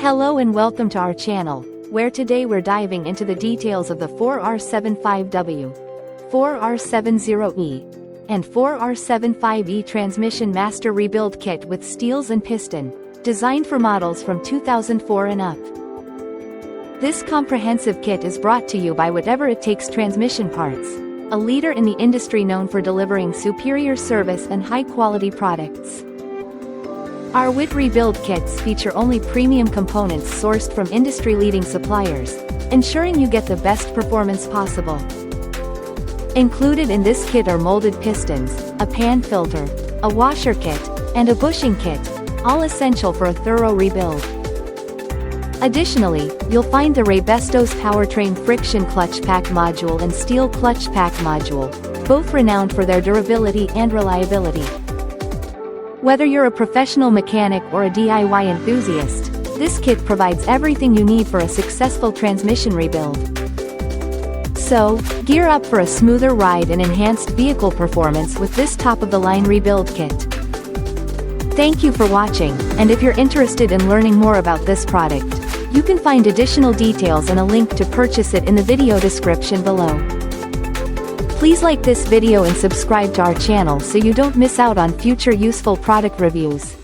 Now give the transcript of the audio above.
Hello and welcome to our channel, where today we're diving into the details of the 4R75W, 4R70E, and 4R75E transmission master rebuild kit with Steels and Piston, designed for models from 2004 and up. This comprehensive kit is brought to you by Whatever It Takes Transmission Parts, a leader in the industry known for delivering superior service and high-quality products. Our WIT rebuild kits feature only premium components sourced from industry-leading suppliers, ensuring you get the best performance possible. Included in this kit are molded pistons, a pan filter, a washer kit, and a bushing kit, all essential for a thorough rebuild. Additionally, you'll find the Raybestos Powertrain friction clutch pack module and steel clutch pack module, both renowned for their durability and reliability. Whether you're a professional mechanic or a DIY enthusiast, this kit provides everything you need for a successful transmission rebuild. So, gear up for a smoother ride and enhanced vehicle performance with this top-of-the-line rebuild kit. Thank you for watching, and if you're interested in learning more about this product, you can find additional details and a link to purchase it in the video description below. Please like this video and subscribe to our channel so you don't miss out on future useful product reviews.